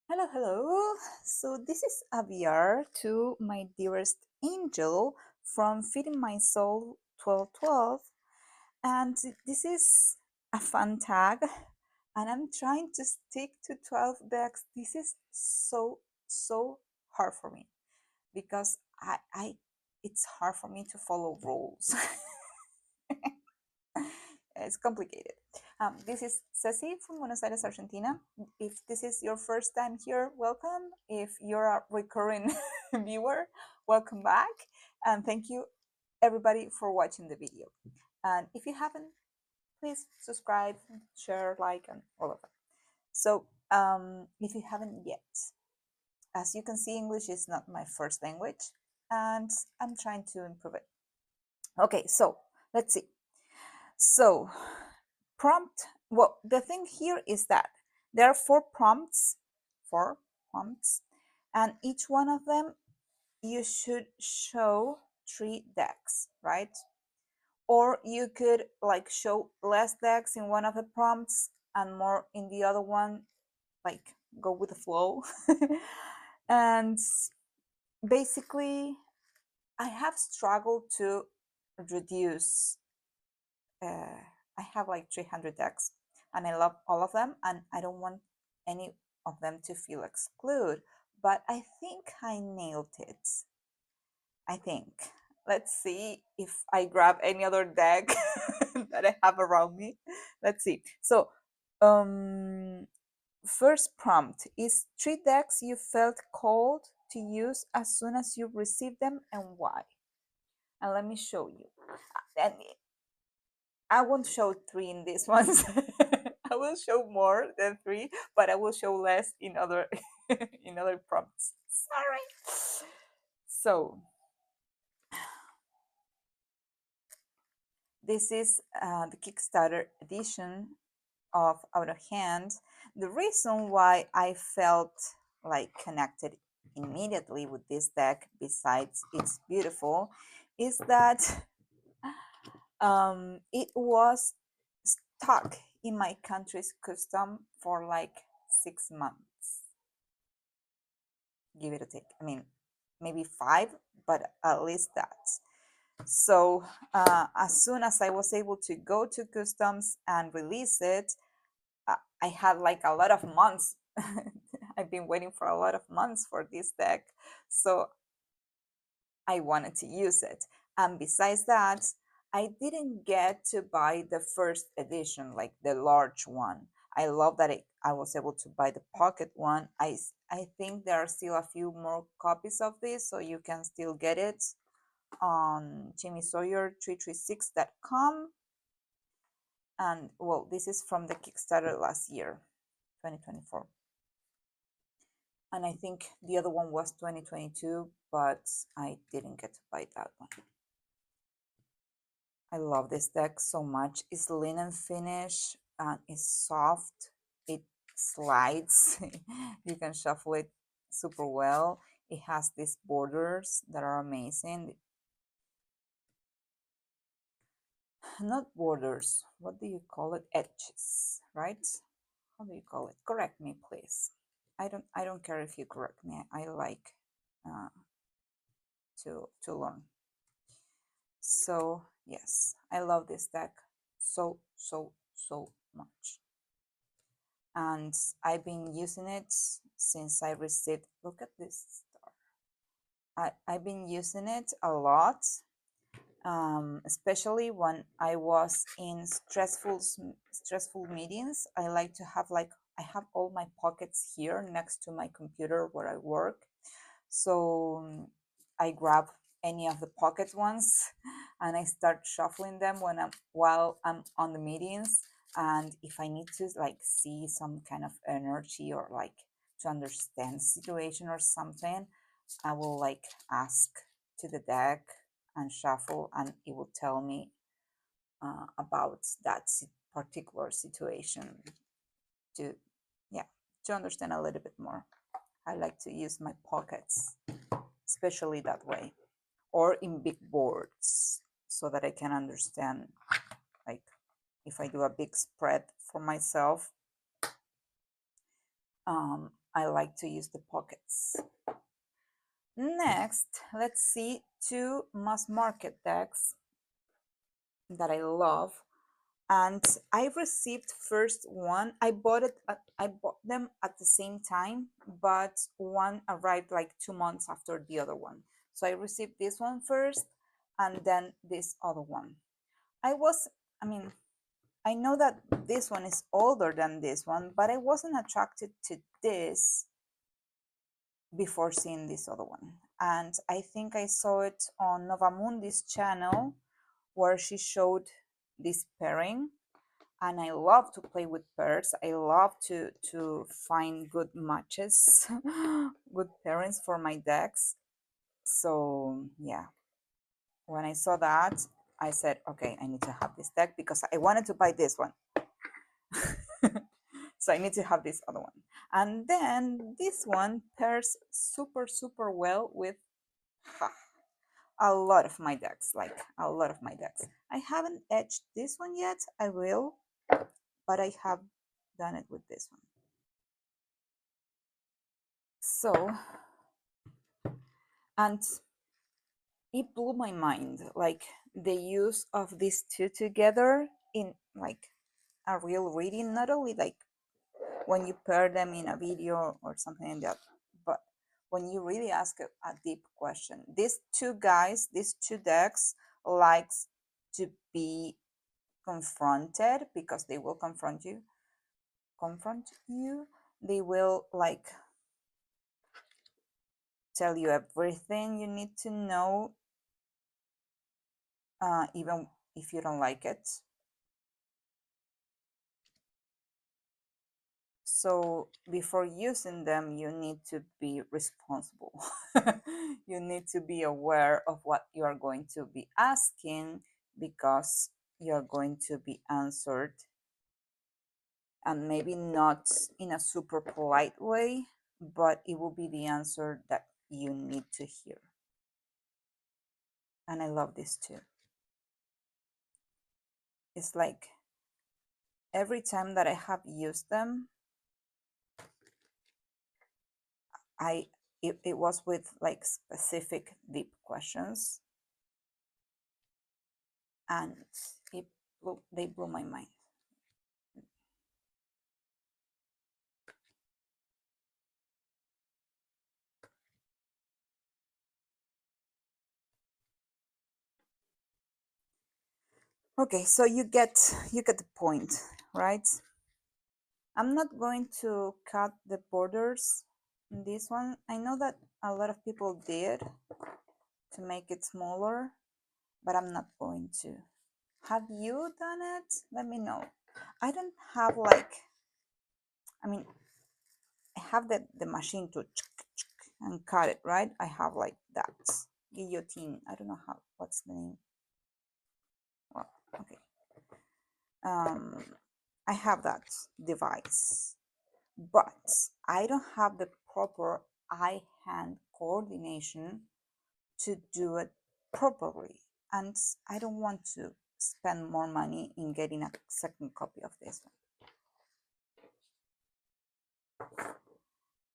Hello, hello. So this is Aviar to my dearest angel from Feeding My Soul 1212. And this is a fun tag. And I'm trying to stick to 12 decks. This is so hard for me because I it's hard for me to follow rules. It's complicated. This is Ceci from Buenos Aires, Argentina. If this is your first time here, welcome. If you're a recurring viewer, welcome back. And thank you, everybody, for watching the video. And if you haven't, please subscribe, share, like, and all of that. So, if you haven't yet, as you can see, English is not my first language, and I'm trying to improve it. Okay, so let's see. So, prompt, well, the thing here is that there are four prompts, and each one of them you should show 3 decks, right? Or you could like show less decks in one of the prompts and more in the other one, like go with the flow. And basically, I have struggled to reduce. I have like 300 decks, and I love all of them, and I don't want any of them to feel excluded. But I think I nailed it. I think. Let's see if I grab any other deck that I have around me. Let's see. So, um, first prompt is 3 decks you felt called to use as soon as you received them and why. And let me show you. And I won't show 3 in this ones. I will show more than 3, but I will show less in other in other prompts. Sorry. So this is the Kickstarter edition of Out of Hand. The reason why I felt like connected immediately with this deck, besides it's beautiful, is that it was stuck in my country's custom for like 6 months, give it a take. I mean, maybe 5, but at least that. So as soon as I was able to go to customs and release it, I had like a lot of months. I've been waiting for a lot of months for this deck, so I wanted to use it. And besides that, I didn't get to buy the first edition, like the large one. I love that I was able to buy the pocket one. I think there are still a few more copies of this, so you can still get it on jimmysawyer336.com. And well, this is from the Kickstarter last year, 2024. And I think the other one was 2022, but I didn't get to buy that one. I love this deck so much. It's linen finish and it's soft. It slides. You can shuffle it super well. It has these borders that are amazing. Not borders. What do you call it? Edges, right? How do you call it? Correct me, please. I don't care if you correct me. I like uh, to learn. So yes, I love this deck so much, and I've been using it since I received. Look at this star. I've been using it a lot, especially when I was in stressful meetings. I like to have like I have all my pockets here next to my computer where I work, so I grab any of the pocket ones and I start shuffling them while I'm on the meetings. And if I need to like see some kind of energy or like to understand the situation or something, I will like ask to the deck and shuffle, and it will tell me about that particular situation to yeah to understand a little bit more. I like to use my pockets, especially that way, or in big boards, so that I can understand, like if I do a big spread for myself, I like to use the pockets. Next, let's see two mass market decks that I love. And I received first one. I bought them at the same time, but one arrived like 2 months after the other one. So I received this one first and then this other one. I mean, I know that this one is older than this one, but I wasn't attracted to this before seeing this other one. And I think I saw it on Novamundi's channel where she showed this pairing. And I love to play with pairs. I love to find good matches, good pairings for my decks. So yeah, when I saw that, I said, okay, I need to have this deck because I wanted to buy this one. So I need to have this other one. And then this one pairs super, super well with a lot of my decks, like a lot of my decks. I haven't etched this one yet. I will, but I have done it with this one. So, and it blew my mind, like the use of these two together in like a real reading, not only like when you pair them in a video or something like that, but when you really ask a deep question. These two guys, these two decks likes to be confronted because they will confront you. They will like tell you everything you need to know, even if you don't like it. So before using them, you need to be responsible. You need to be aware of what you are going to be asking because you're going to be answered, and maybe not in a super polite way, but it will be the answer that you need to hear. And I love this too. It's like every time that I have used them, it was with like specific deep questions, and they blew my mind. Okay, so you get the point, right? I'm not going to cut the borders in this one. I know that a lot of people did to make it smaller, but I'm not going to. Have you done it? Let me know. I don't have like, I mean, I have the machine to and cut it, right? I have like that guillotine. I don't know what's the name. Well, okay. I have that device, but I don't have the proper eye-hand coordination to do it properly, and I don't want to spend more money in getting a second copy of this one.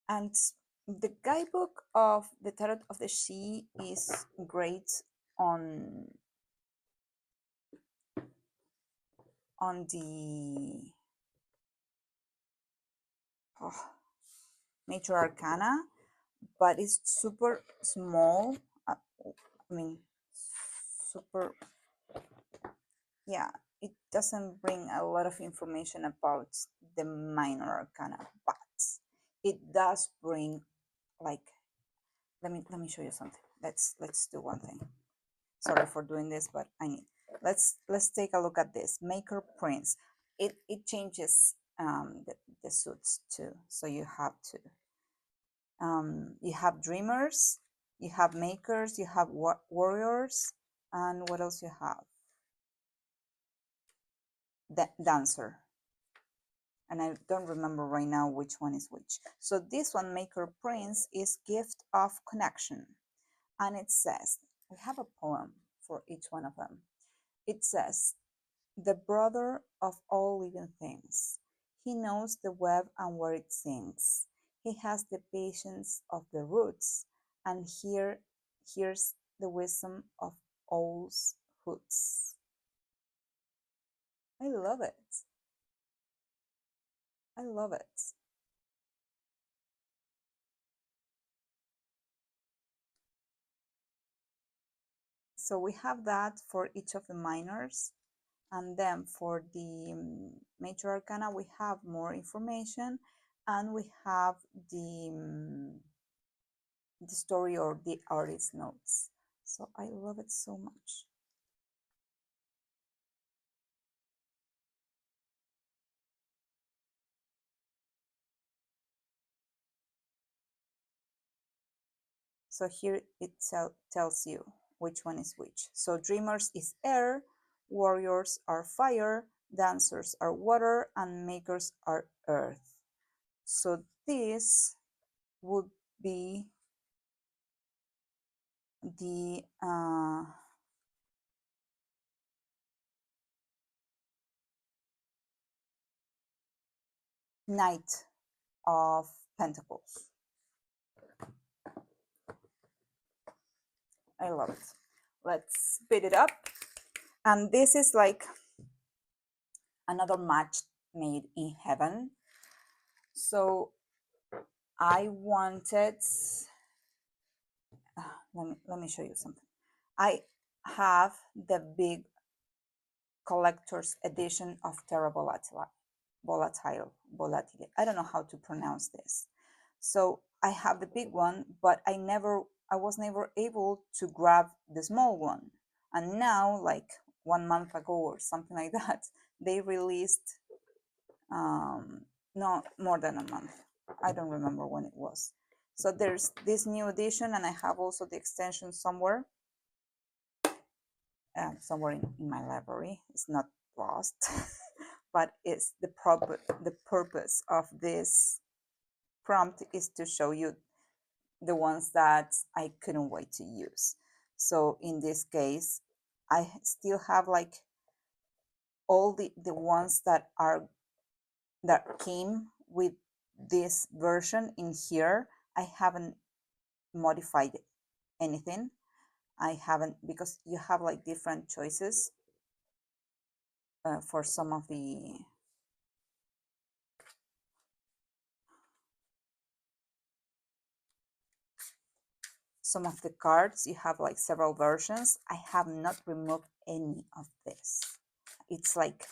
And the guidebook of the Tarot of the Sidhe is great on the Major Arcana, but it's super small. I mean, super, yeah, it doesn't bring a lot of information about the Minor Arcana, but it does bring like, let me show you something. Let's do one thing. Sorry for doing this, but I need, let's take a look at this Maker Prince. It changes the suits too, so you have to you have dreamers, you have makers, you have warriors, and what else you have? The dancer. And I don't remember right now which one is which. So this one, Maker Prince, is Gift of Connection. And it says, we have a poem for each one of them. It says, the brother of all living things. He knows the web and where it sings. He has the patience of the roots, and here's the wisdom of owl's hoots. I love it. I love it. So we have that for each of the minors. And then for the major arcana, we have more information, and we have the story or the artist notes. So I love it so much. So here it tells you which one is which. So dreamers is air, warriors are fire, dancers are water, and makers are earth. So this would be the Knight of Pentacles. I love it. Let's speed it up. And this is like another match made in heaven. So I wanted, let me show you something. I have the big collector's edition of Terra Volatile. I don't know how to pronounce this. So I have the big one, but I was never able to grab the small one. And now, like 1 month ago or something like that, they released, no, more than a month. I don't remember when it was. So there's this new edition, and I have also the extension somewhere. Somewhere in my library. It's not lost, but it's the purpose of this prompt is to show you the ones that I couldn't wait to use. So in this case, I still have like all the ones that came with this version in here. I haven't modified anything. I haven't, because you have like different choices for some of the cards. You have like several versions. I have not removed any of this. It's like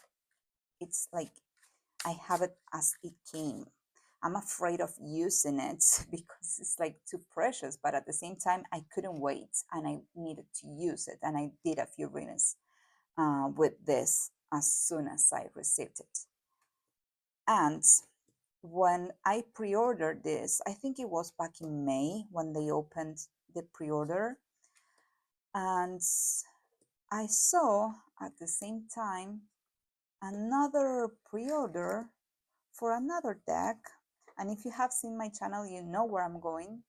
I have it as it came. I'm afraid of using it because it's like too precious, but at the same time, I couldn't wait and I needed to use it. And I did a few readings with this as soon as I received it. And when I pre-ordered this, I think it was back in May when they opened the pre-order. And I saw at the same time another pre-order for another deck. And if you have seen my channel, you know where I'm going.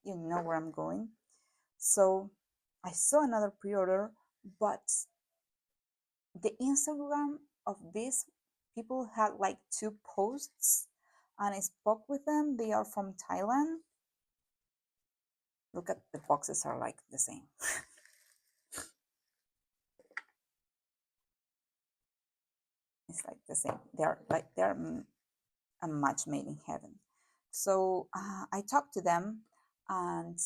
You know where I'm going. So I saw another pre-order, but the Instagram of these people had like 2 posts, and I spoke with them. They are from Thailand. Look at the boxes are like the same. It's like the same. They're a match made in heaven. So I talked to them and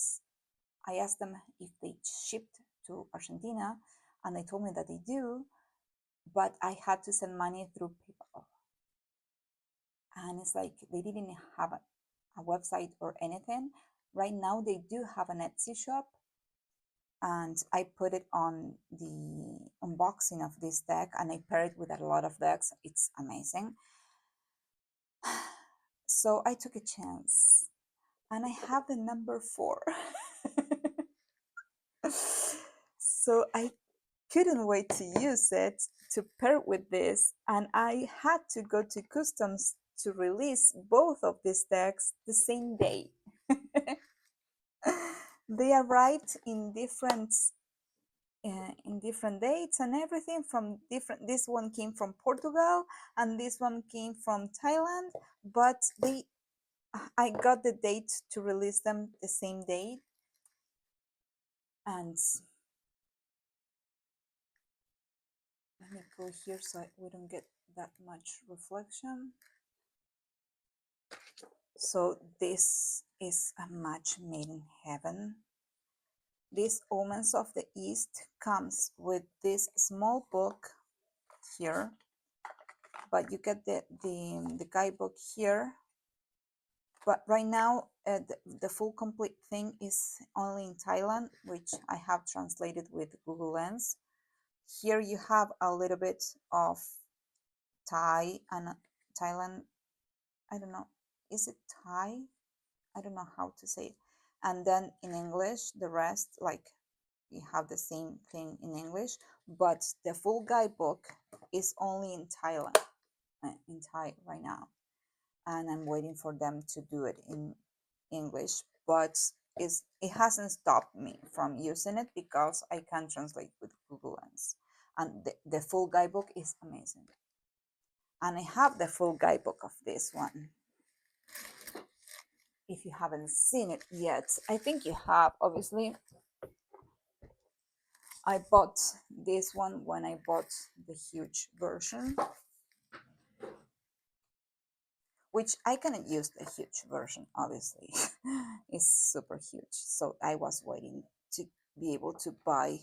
I asked them if they shipped to Argentina, and they told me that they do, but I had to send money through PayPal. And it's like they didn't have a website or anything. Right now they do have an Etsy shop, and I put it on the unboxing of this deck, and I pair it with a lot of decks. It's amazing. So I took a chance, and I have the number 4. So I couldn't wait to use it to pair with this, and I had to go to customs to release both of these decks the same day. They arrived in different dates and everything from different. This one came from Portugal and this one came from Thailand, but they I got the date to release them the same day, and let me go here so we don't get that much reflection. So this is a match made in heaven. This Omens of the East comes with this small book here, but you get the guidebook here. But right now, the full complete thing is only in Thailand, which I have translated with Google Lens. Here you have a little bit of Thai and Thailand. I don't know. Is it Thai? I don't know how to say it. And then in English, the rest, like you have the same thing in English, but the full guidebook is only in Thailand, in Thai right now. And I'm waiting for them to do it in English, but it hasn't stopped me from using it because I can translate with Google Lens. And the full guidebook is amazing. And I have the full guidebook of this one. If you haven't seen it yet, I think you have, obviously. I bought this one when I bought the huge version, which I cannot use the huge version, obviously. It's super huge. So I was waiting to be able to buy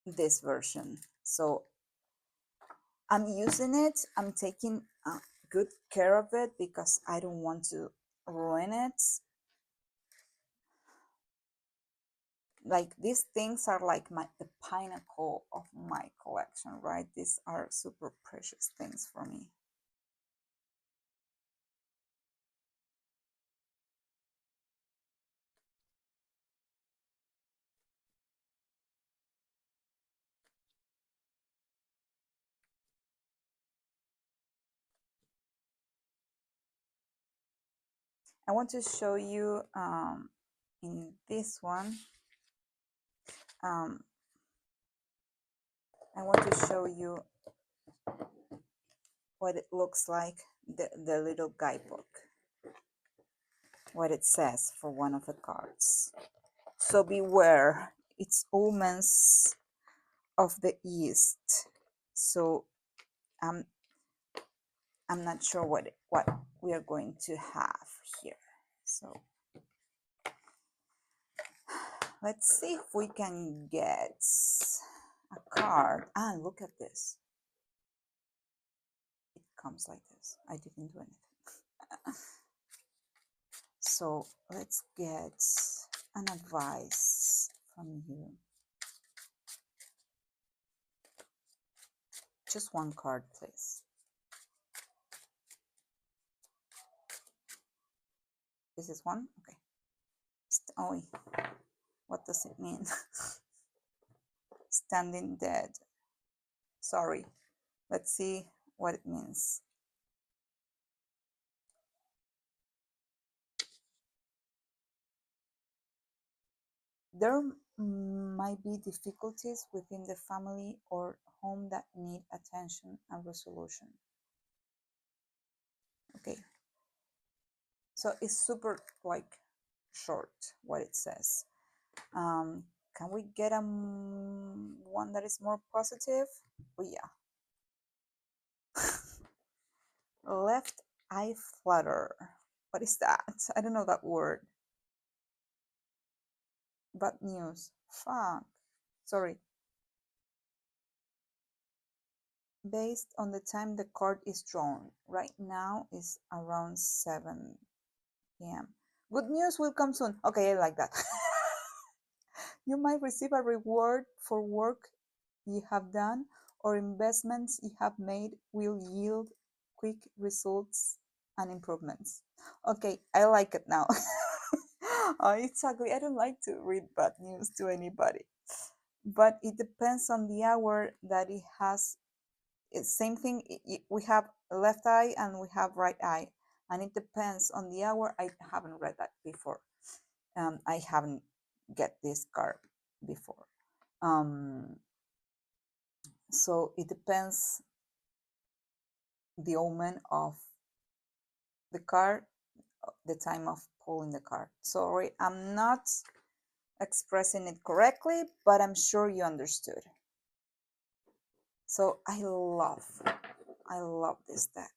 this version. So I'm using it. I'm taking good care of it because I don't want to ruin it. Like these things are like the pinnacle of my collection, right? These are super precious things for me. I want to show you in this one, I want to show you what it looks like, the little guidebook, what it says for one of the cards. So beware, it's omens of the East. So I'm not sure what we are going to have here. So let's see if we can get a card. And look at this. It comes like this. I didn't do anything. So let's get an advice from you. Just one card, please. This is one? Okay. Oh, what does it mean? Standing dead. Sorry. Let's see what it means. There might be difficulties within the family or home that need attention and resolution. Okay. So it's super like short what it says. Can we get one that is more positive? Oh yeah. Left eye flutter. What is that? I don't know that word. Bad news. Fuck. Sorry. Based on the time the card is drawn. Right now is around 7 p.m. Good news will come soon. Okay, I like that. You might receive a reward for work you have done, or investments you have made will yield quick results and improvements. Okay, I like it now. It's ugly. I don't like to read bad news to anybody, but it depends on the hour that it has. It's same thing. We have left eye and we have right eye, and it depends on the hour. I haven't read that before. I haven't get this card before. So it depends the omen of the card, the time of pulling the card. Sorry, I'm not expressing it correctly, but I'm sure you understood. So I love this deck.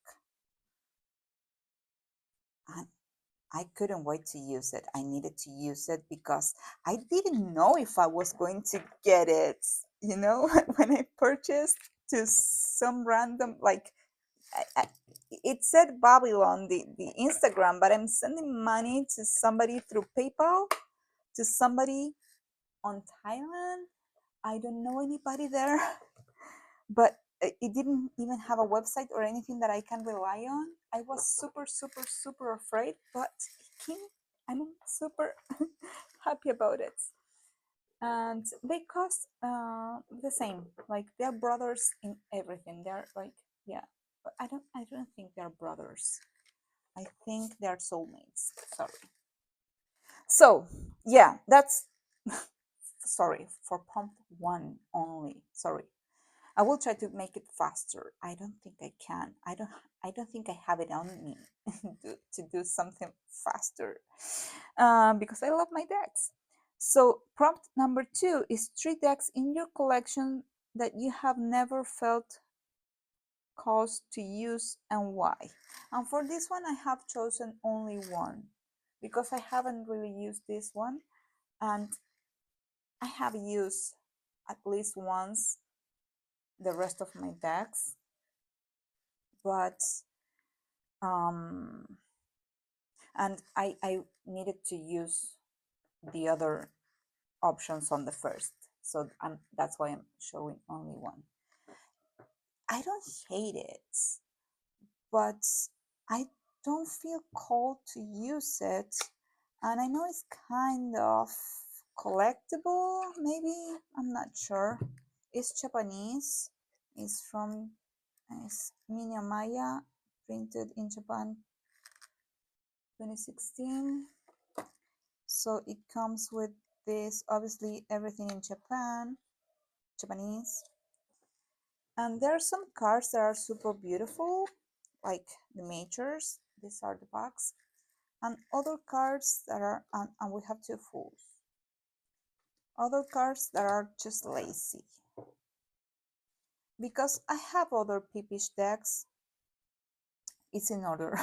And I couldn't wait to use it. I needed to use it because I didn't know if I was going to get it. You know, when I purchased to some random, like, it said Babylon, the Instagram, but I'm sending money to somebody through PayPal, to somebody on Thailand. I don't know anybody there, but it didn't even have a website or anything that I can rely on. I was super, super, super afraid, but it came. I'm super happy about it. And they cost the same. Like, they're brothers in everything. They're like, yeah, but I don't think they're brothers. I think they're soulmates. Sorry. So yeah, that's sorry for prompt one only. Sorry. I will try to make it faster. I don't think I can. I don't think I have it on me to do something faster, because I love my decks. So prompt number two is 3 decks in your collection that you have never felt cause to use and why. And for this one, I have chosen only one because I haven't really used this one, and I have used at least once the rest of my decks, but um, and I needed to use the other options on the first, so that's why I'm showing only one. I don't hate it, but I don't feel called to use it, and I know it's kind of collectible, maybe, I'm not sure. It's Japanese. It's from Minya Maya, printed in Japan 2016. So it comes with this, obviously everything in Japanese. And there are some cards that are super beautiful, like the majors. These are the packs. And other cards that are, and we have 2 fulls. Other cards that are just lazy. Because I have other Peepish decks. It's in order.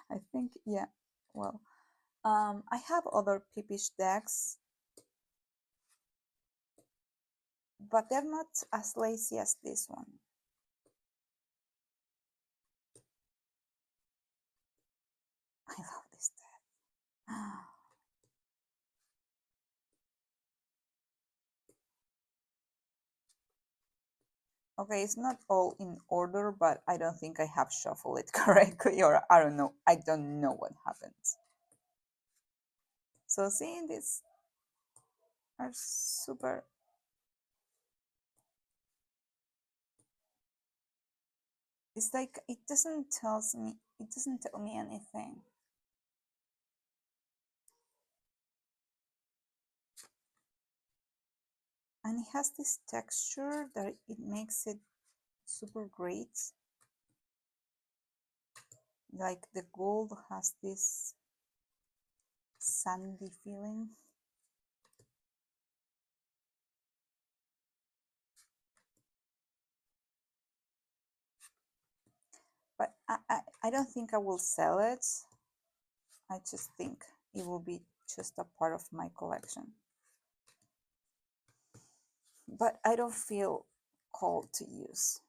I think, yeah, well. I have other Peepish decks, but they're not as lazy as this one. I love this deck. Okay, it's not all in order, but I don't think I have shuffled it correctly, or I don't know. I don't know what happens. So seeing these are super. It's like it doesn't tell me anything. And it has this texture that it makes it super great. Like the gold has this sandy feeling. But I don't think I will sell it. I just think it will be just a part of my collection. But I don't feel called to use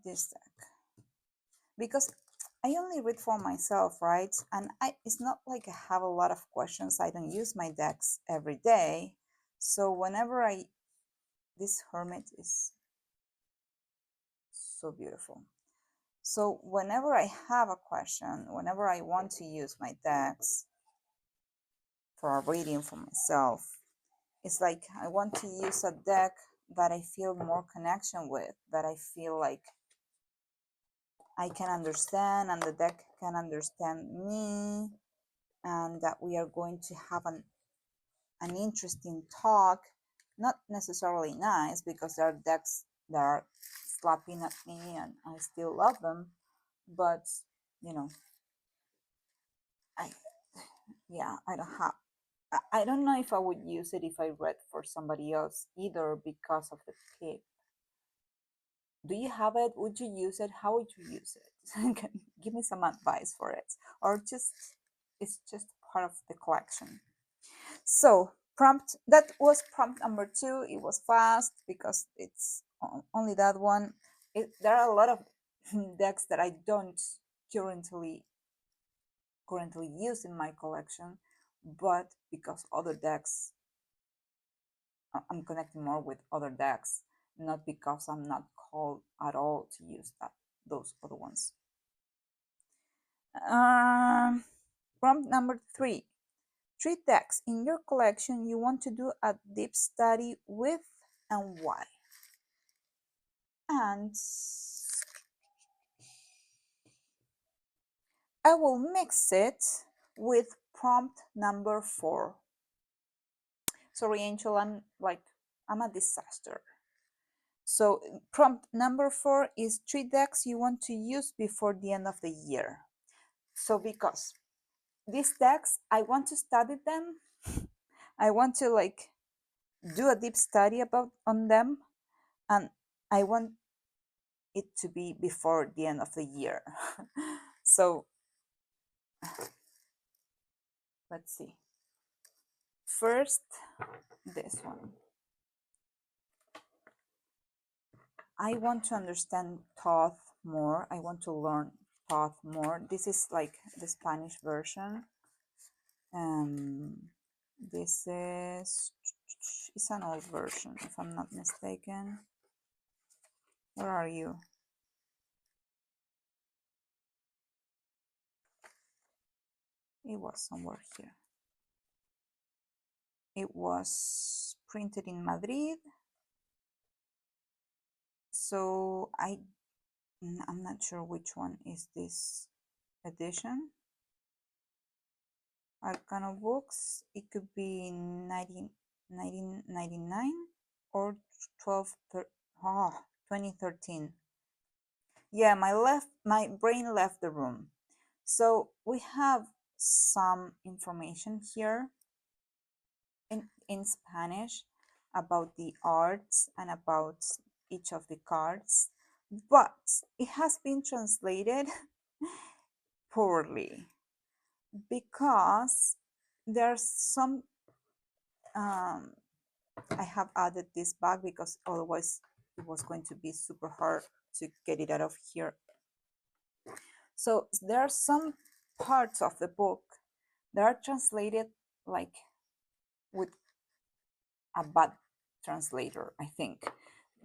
this deck because I only read for myself, right? And it's not like I have a lot of questions. I don't use my decks every day. So whenever this hermit is so beautiful. So whenever I have a question, whenever I want to use my decks for a reading for myself, it's like I want to use a deck that I feel more connection with, that I feel like I can understand and the deck can understand me, and that we are going to have an interesting talk. Not necessarily nice, because there are decks that are slapping at me and I still love them, but you know, I yeah, I don't have. I don't know if I would use it if I read for somebody else either because of the pip. Do you have it? Would you use it? How would you use it? Give me some advice for it, or just it's just part of the collection. So prompt that was prompt number 2. It was fast because it's only that one. There are a lot of decks that I don't currently use in my collection, but because other decks, I'm connecting more with other decks, not because I'm not called at all to use those other ones. Prompt number 3. 3 decks in your collection you want to do a deep study with and why. And I will mix it with prompt number 4. Sorry, Angel, I'm a disaster. So prompt number 4 is 3 decks you want to use before the end of the year. So because these decks, I want to study them. I want to do a deep study on them, and I want it to be before the end of the year. So let's see. First, this one. I want to understand Thoth more. I want to learn Thoth more. This is like the Spanish version. This is it's an old version, if I'm not mistaken. Where are you? It was somewhere here. It was printed in Madrid. So I'm not sure which one is this edition. Arcana books, it could be 1999 or 2013. Yeah, my brain left the room. So we have some information here in Spanish about the arts and about each of the cards, but it has been translated poorly because there's some I have added this back because otherwise it was going to be super hard to get it out of here. So there are some parts of the book that are translated like with a bad translator, I think,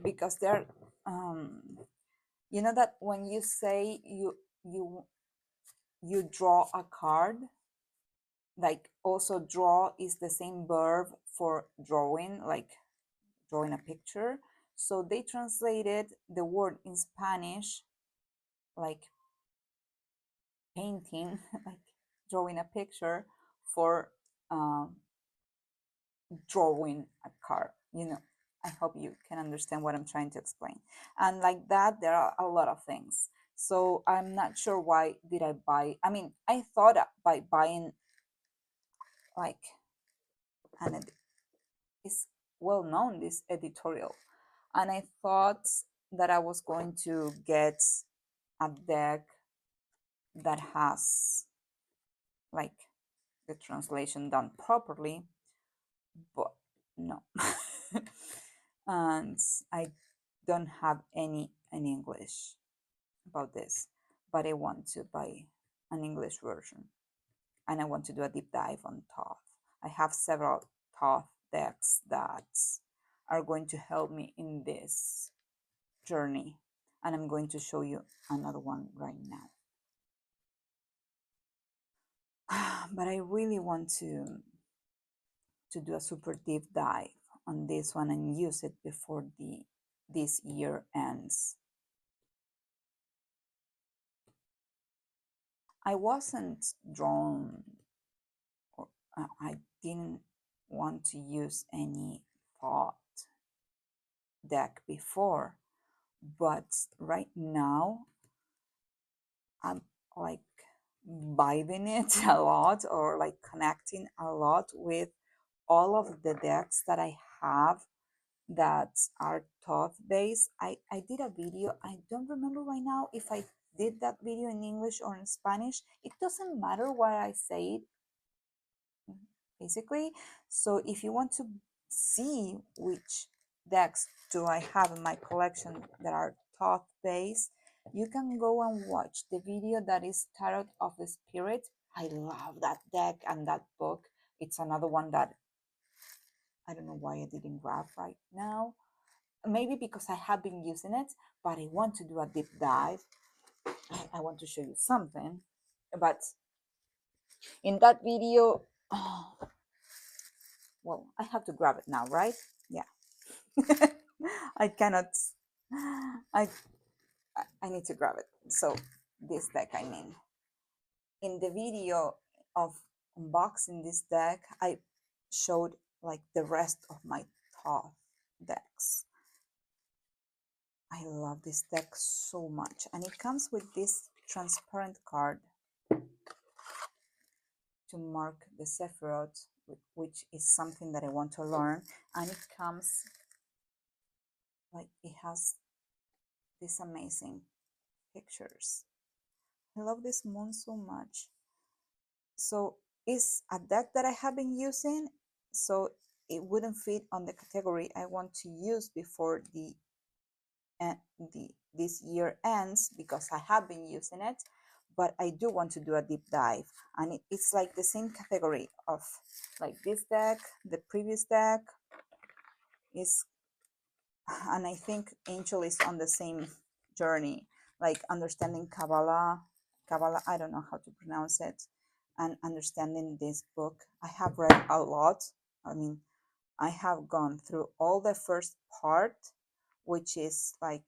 because they're you know that when you say you draw a card, like also draw is the same verb for drawing, like drawing a picture. So they translated the word in Spanish like painting, like drawing a picture, for drawing a card. I hope you can understand what I'm trying to explain. And like that, there are a lot of things. So I'm not sure why did I buy. I mean, I thought by buying like and it's well known, this editorial, and I thought that I was going to get a deck that has like the translation done properly, but no. And I don't have any in English about this, but I want to buy an English version, and I want to do a deep dive on Thoth. I have several Thoth decks that are going to help me in this journey, and I'm going to show you another one right now. But I really want to do a super deep dive on this one and use it before this year ends. I wasn't drawn, or I didn't want to use any Thoth deck before, but right now I'm like vibing it a lot, or like connecting a lot with all of the decks that I have that are thought based. I did a video. I don't remember right now if I did that video in English or in Spanish. It doesn't matter what I say it, basically. So if you want to see which decks do I have in my collection that are thought based, you can go and watch the video that is Tarot of the Spirit. I love that deck and that book. It's another one that I don't know why I didn't grab right now. Maybe because I have been using it, but I want to do a deep dive. I want to show you something. But in that video, oh, well, I have to grab it now, right? Yeah. I cannot. I I need to grab it. So this deck, I mean, in the video of unboxing this deck, I showed like the rest of my top decks. I love this deck so much, and it comes with this transparent card to mark the Sephiroth, which is something that I want to learn, and it comes like it has these amazing pictures. I love this moon so much. So it's a deck that I have been using, so it wouldn't fit on the category I want to use before this year ends, because I have been using it, but I do want to do a deep dive, and it's like the same category of like this deck, the previous deck is, and I think Angel is on the same journey, like understanding Kabbalah, I don't know how to pronounce it, and understanding this book. I have read a lot. I mean, I have gone through all the first part, which is like,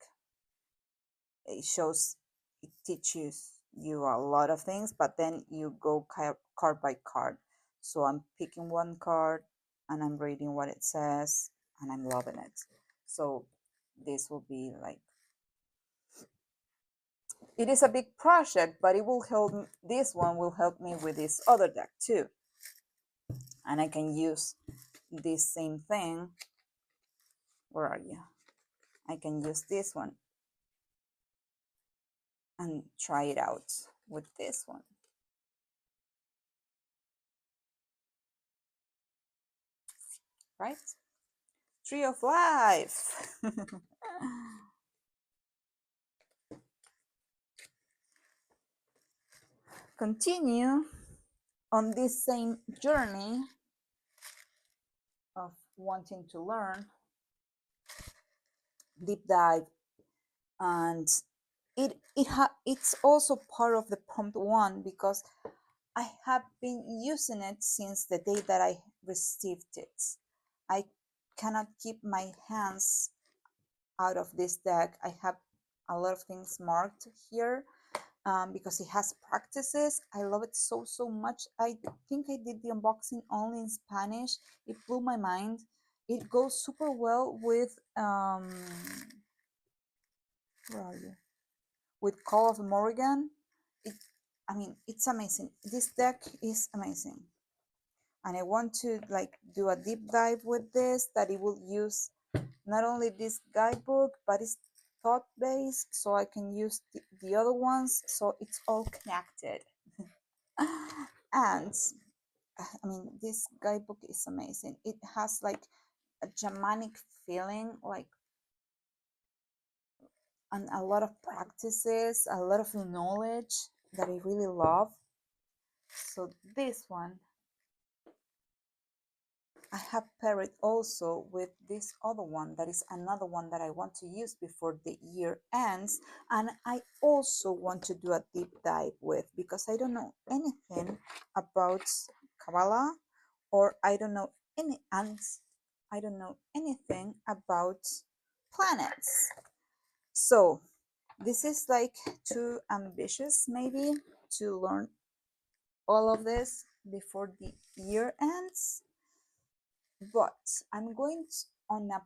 it shows, it teaches you a lot of things, but then you go card by card. So I'm picking one card and I'm reading what it says and I'm loving it. So this will be like, it is a big project, but it will help. This one will help me with this other deck too, and I can use this same thing. Where are you? I can use this one and try it out with this one. Right? Tree of Life. Continue on this same journey of wanting to learn, deep dive, and it's also part of the prompt one, because I have been using it since the day that I received it. I cannot keep my hands out of this deck. I have a lot of things marked here, because it has practices. I love it so much. I think I did the unboxing only in Spanish. It blew my mind. It goes super well with where are you? With Call of Morrigan. It, I mean, it's amazing. This deck is amazing, and I want to like do a deep dive with this, that it will use not only this guidebook, but it's thought based, so I can use the other ones, so it's all connected. And I mean, this guidebook is amazing. It has like a shamanic feeling, like, and a lot of practices, a lot of knowledge that I really love. So this one I have paired also with this other one, that is another one that I want to use before the year ends, and I also want to do a deep dive with, because I don't know anything about Kabbalah, or I don't know anything about planets. So this is like too ambitious maybe to learn all of this before the year ends, but I'm going on a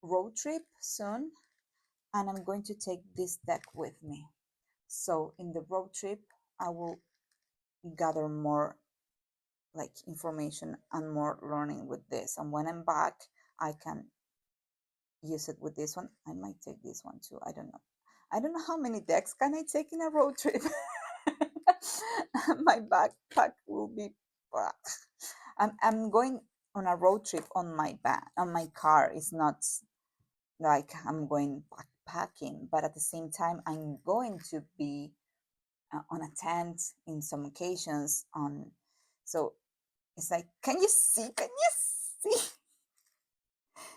road trip soon, and I'm going to take this deck with me. So in the road trip, I will gather more like information and more learning with this. And when I'm back, I can use it with this one. I might take this one too. I don't know. I don't know how many decks can I take in a road trip. My backpack will be. I'm going on a road trip on my car. It's not like I'm going backpacking, but at the same time, I'm going to be on a tent in some occasions. So it's like, can you see? Can you see?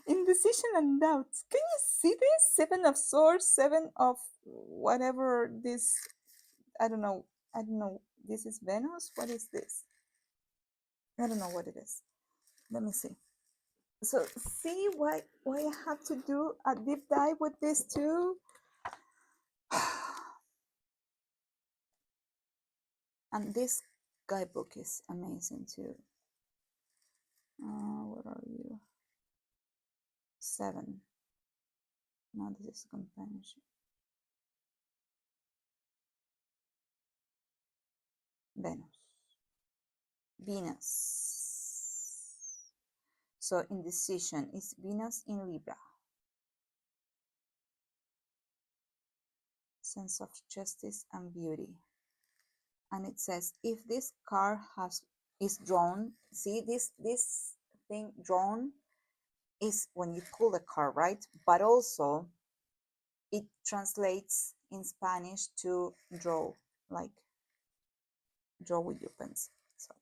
Indecision and doubt. Can you see this? Seven of Swords, seven of whatever this. I don't know. I don't know. This is Venus. What is this? I don't know what it is. Let me see. So see why I have to do a deep dive with this too. And this guidebook is amazing too. What are you? 7. No, this is companionship. Venus. So indecision is Venus in Libra. Sense of justice and beauty. And it says, if this card is drawn, see this thing drawn is when you pull the card, right? But also it translates in Spanish to draw, like draw with your pencil. So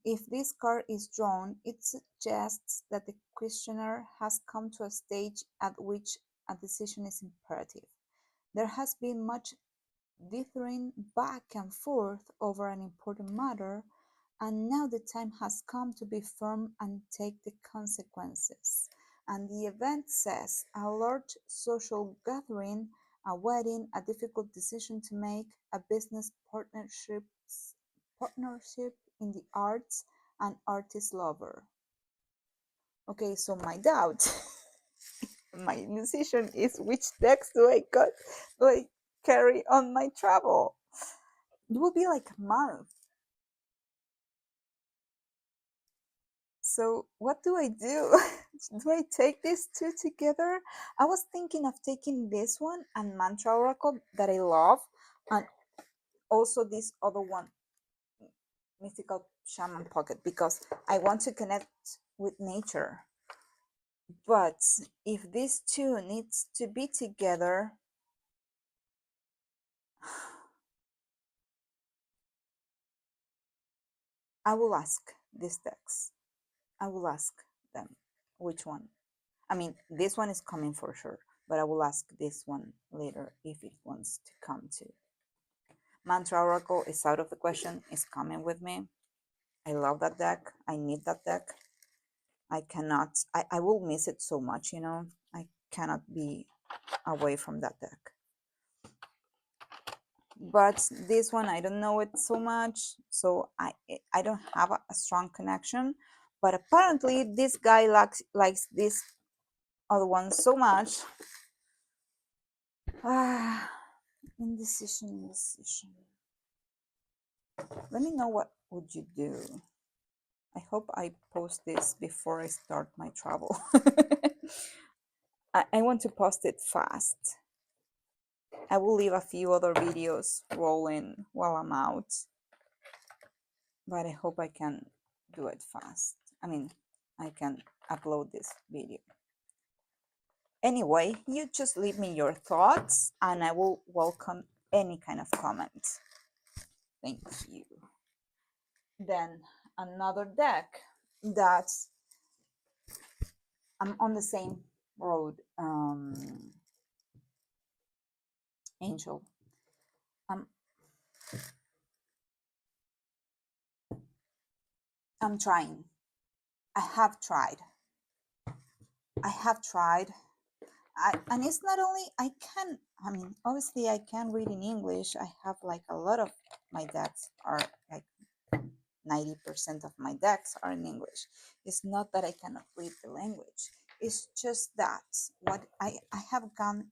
if this card is drawn, it suggests that the questioner has come to a stage at which a decision is imperative. There has been much dithering back and forth over an important matter, and now the time has come to be firm and take the consequences. And the event says a large social gathering, a wedding, a difficult decision to make, a business partnership in the arts, an artist lover. Okay, so my doubt, my decision is which decks do I carry on my travel? It will be like a month. So what do I do? Do I take these two together? I was thinking of taking this one and Mantra Oracle that I love, and also this other one, Mystical Shaman Pocket, because I want to connect with nature. But if these two needs to be together, I will ask these decks. I will ask them which one. I mean, this one is coming for sure, but I will ask this one later if it wants to come too. Mantra Oracle is out of the question, it's coming with me. I love that deck. I need that deck. I will miss it so much, you know. I cannot be away from that deck. But this one, I don't know it so much, so I don't have a strong connection. But apparently this guy likes this other one so much. Indecision. Let me know what would you do. I hope I post this before I start my travel. I want to post it fast. I will leave a few other videos rolling while I'm out, but I hope I can do it fast. I mean, I can upload this video. Anyway, you just leave me your thoughts and I will welcome any kind of comment. Thank you. Then another deck that I'm on the same road, Angel. I'm trying. I have tried. And it's not only I mean, obviously I can read in English. I have like a lot of my decks are like 90% of my decks are in English. It's not that I cannot read the language. It's just that what I have gone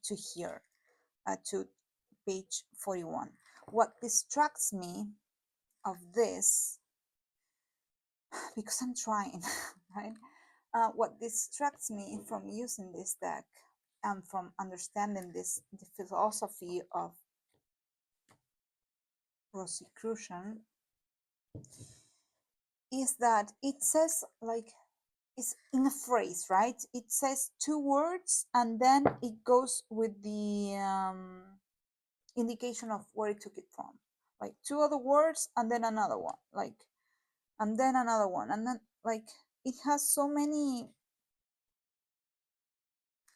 to here, to page 41. what distracts me of this, because I'm trying, right? What distracts me from using this deck and from understanding the philosophy of Rosicrucian is that it says, like, it's in a phrase, right? It says two words and then it goes with the indication of where it took it from, like two other words and then another one, like, and then another one, and then, like, it has so many,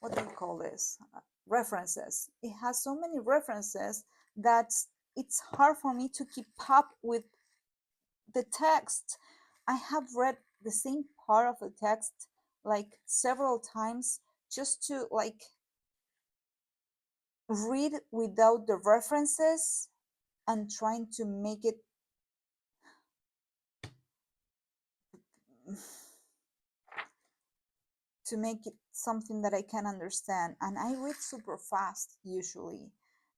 what do you call this, references. It has so many references that it's hard for me to keep up with the text. I have read the same part of the text like several times just to, like, read without the references and trying to make it something that I can understand. And I read super fast usually,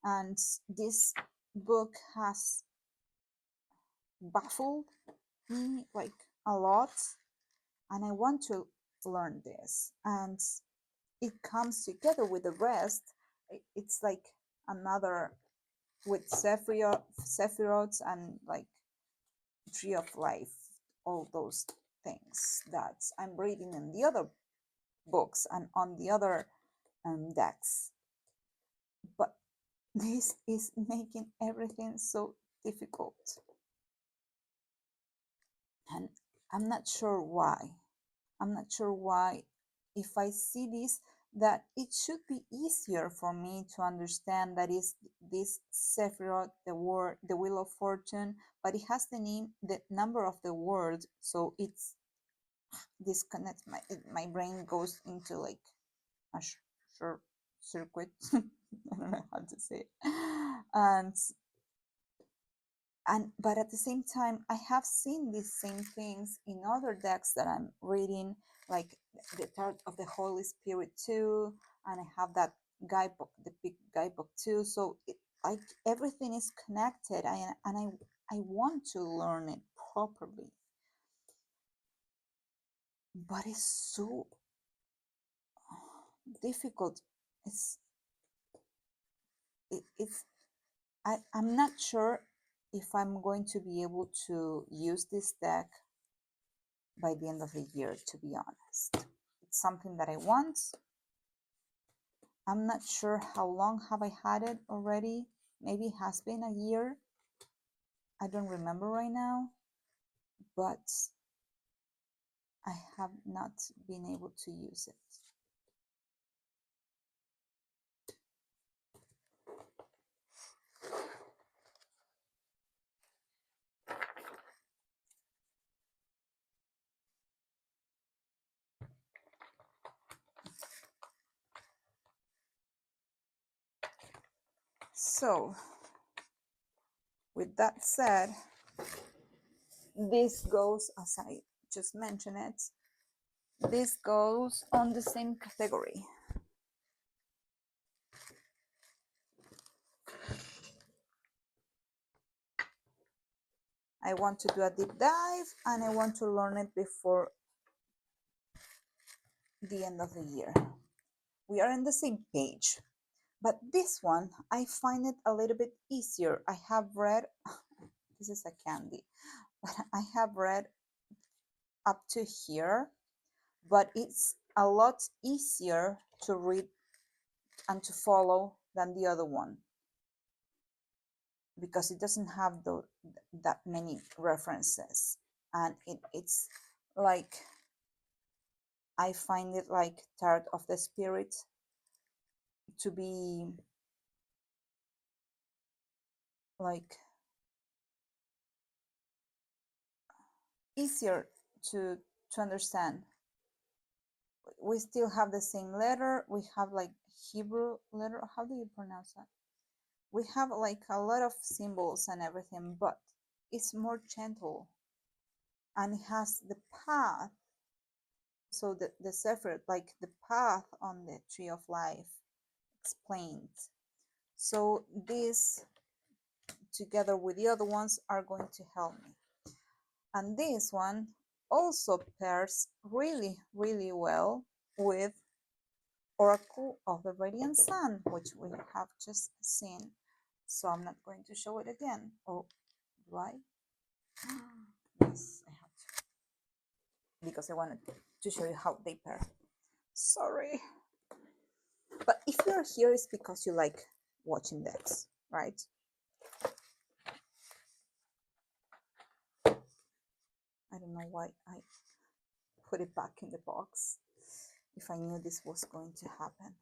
and this book has baffled me like a lot, and I want to learn this, and it comes together with the rest. It's like another with sephiroths and like tree of life, all those things that I'm reading in the other books and on the other decks. But this is making everything so difficult, and I'm not sure why. I'm not sure why. If I see this, that it should be easier for me to understand that is this Sephiroth, the word, the Wheel of Fortune, but it has the name, the number of the word, so it's disconnects my brain goes into like a short circuit. I don't know how to say it. And but at the same time, I have seen these same things in other decks that I'm reading, like the Tarot of the Holy Spirit too, and I have that guidebook, the big guidebook too. So like everything is connected, I want to learn it properly, but it's so difficult. It's I'm not sure if I'm going to be able to use this deck by the end of the year, to be honest. It's something that I want. I'm not sure how long have I had it already. Maybe it has been a year. I don't remember right now, but I have not been able to use it. So, with that said, this goes, as I just mentioned it, this goes on the same category. I want to do a deep dive and I want to learn it before the end of the year. We are on the same page. But this one, I find it a little bit easier. I have read, this is a candy, but I have read up to here, but it's a lot easier to read and to follow than the other one, because it doesn't have that many references. And it's like, I find it like Tarot of the Spirit to be like easier to understand. We still have the same letter. We have like Hebrew letter. How do you pronounce that? We have like a lot of symbols and everything, but it's more gentle, and it has the path. So the Sefer, like the path on the tree of life explained. So this together with the other ones are going to help me. And this one also pairs really, really well with Oracle of the Radiant Sun, which we have just seen. So I'm not going to show it again. Oh, do I? Yes, I have to. Because I wanted to show you how they pair. Sorry. But if you're here, it's because you like watching decks, right? I don't know why I put it back in the box if I knew this was going to happen.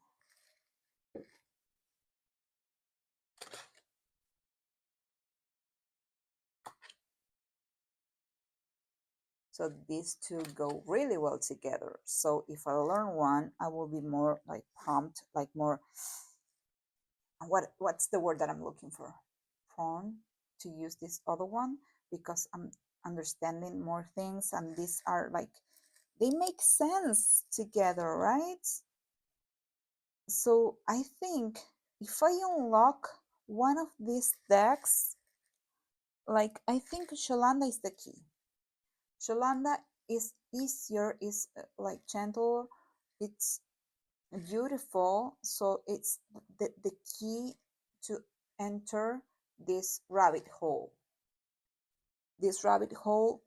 So these two go really well together. So if I learn one, I will be more like pumped, like more, what's the word that I'm looking for? Prone to use this other one because I'm understanding more things, and these are like, they make sense together, right? So I think if I unlock one of these decks, like I think Sholanda is the key. Sholanda is easier, is like gentle, it's beautiful, so it's the key to enter this rabbit hole. This rabbit hole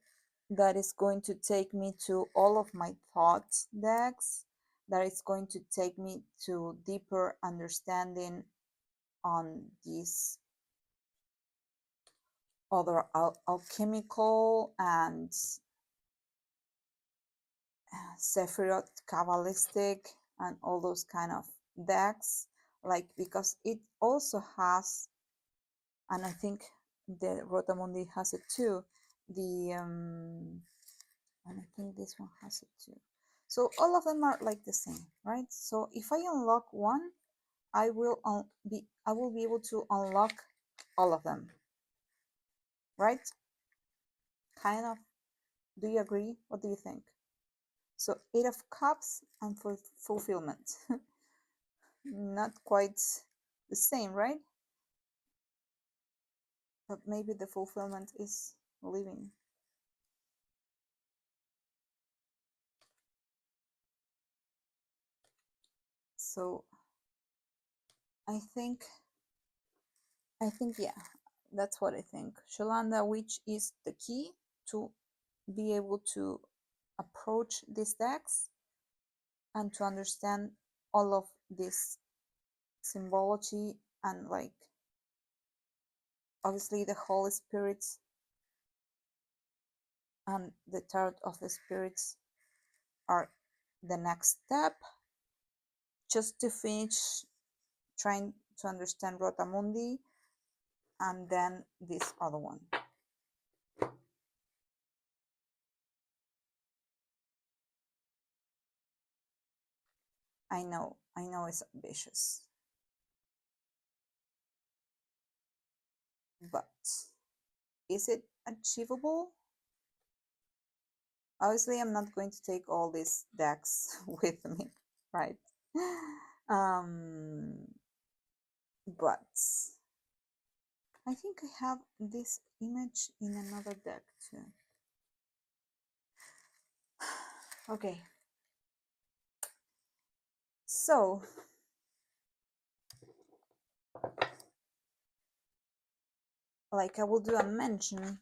that is going to take me to all of my thoughts decks, that is going to take me to deeper understanding on these other alchemical and Sephiroth Kabbalistic and all those kind of decks, like because it also has, and I think the Rotamundi has it too, the and I think this one has it too. So all of them are like the same, right? So if I unlock one, I will be able to unlock all of them, right? Kind of. Do you agree? What do you think? So 8 of Cups and fulfillment. Not quite the same, right? But maybe the fulfillment is living. So I think yeah, that's what I think. Sholanda, which is the key to be able to approach these decks and to understand all of this symbology, and like obviously the Holy Spirits and the Tarot of the Spirits are the next step, just to finish trying to understand Rotamundi and then this other one. I know it's ambitious, but is it achievable? Obviously, I'm not going to take all these decks with me, right? But I think I have this image in another deck too. Okay. So, like I will do a mention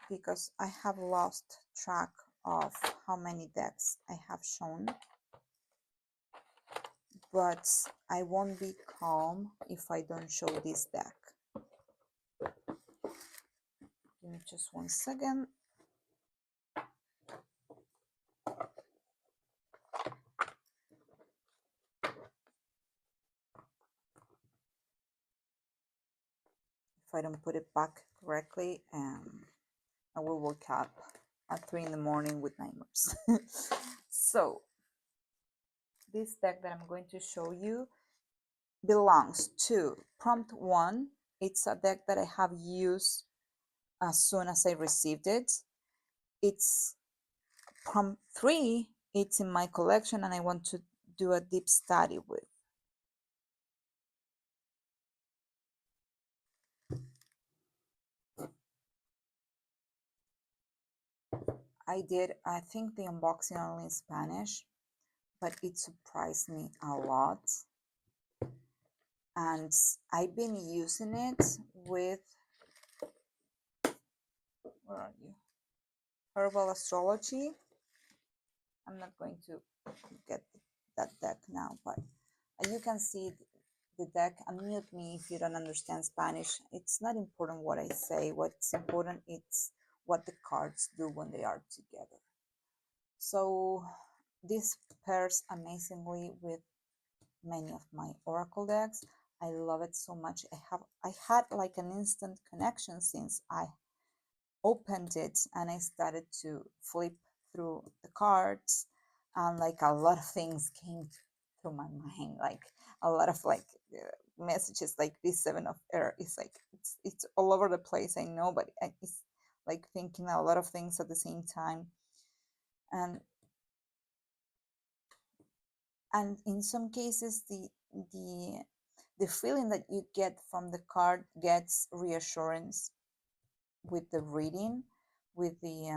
because I have lost track of how many decks I have shown. But I won't be calm if I don't show this deck. Give me just 1 second. If I don't put it back correctly, I will wake up at 3 in the morning with nightmares. So this deck that I'm going to show you belongs to Prompt 1. It's a deck that I have used as soon as I received it. It's Prompt 3. It's in my collection and I want to do a deep study with. I did, I think, the unboxing only in Spanish, but it surprised me a lot. And I've been using it with, where are you? Herbal Astrology. I'm not going to get that deck now, but you can see the deck. Unmute me if you don't understand Spanish. It's not important what I say. What's important is what the cards do when they are together. So this pairs amazingly with many of my oracle decks. I love it so much. I had like an instant connection since I opened it and I started to flip through the cards, and like a lot of things came through my mind, like a lot of like messages, like this seven of air is like it's all over the place, I know, but it's like thinking a lot of things at the same time. and and in some cases the the feeling that you get from the card gets reassurance with the reading, with the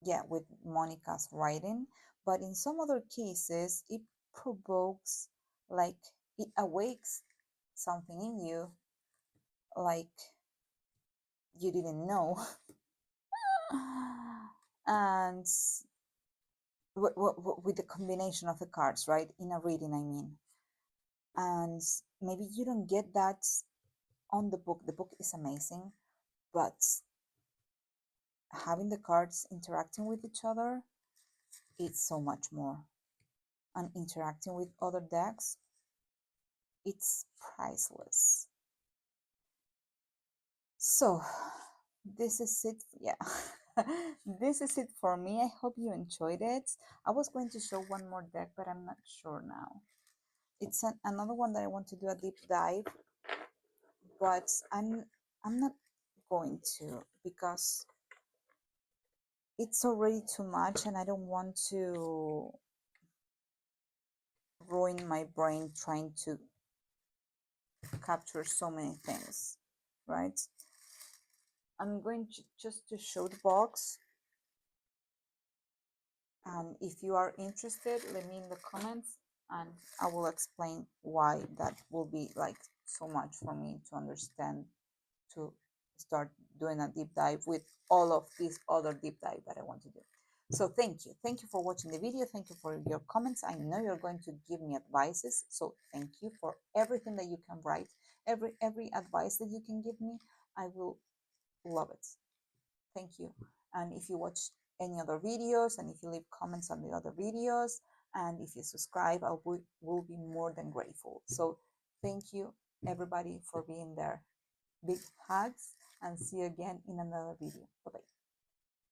yeah, with Monica's writing. But in some other cases it provokes, like it awakes something in you, like you didn't know. And with the combination of the cards, right, in a reading, I mean. And maybe you don't get that on the book. The book is amazing, but having the cards interacting with each other, it's so much more. And interacting with other decks, it's priceless. So this is it. Yeah. This is it for me. I hope you enjoyed it. I was going to show one more deck, but I'm not sure now. It's another one that I want to do a deep dive, but I'm not going to, because it's already too much and I don't want to ruin my brain trying to capture so many things, right? I'm going to just to show the box, and if you are interested, let me in the comments and I will explain why that will be like so much for me to understand, to start doing a deep dive with all of these other deep dive that I want to do. So thank you for watching the video. Thank you for your comments. I know you're going to give me advices, so thank you for everything that you can write, every advice that you can give me. I will love it. Thank you. And if you watch any other videos, and if you leave comments on the other videos, and if you subscribe, I will be more than grateful. So thank you everybody for being there. Big hugs, and see you again in another video. Bye bye.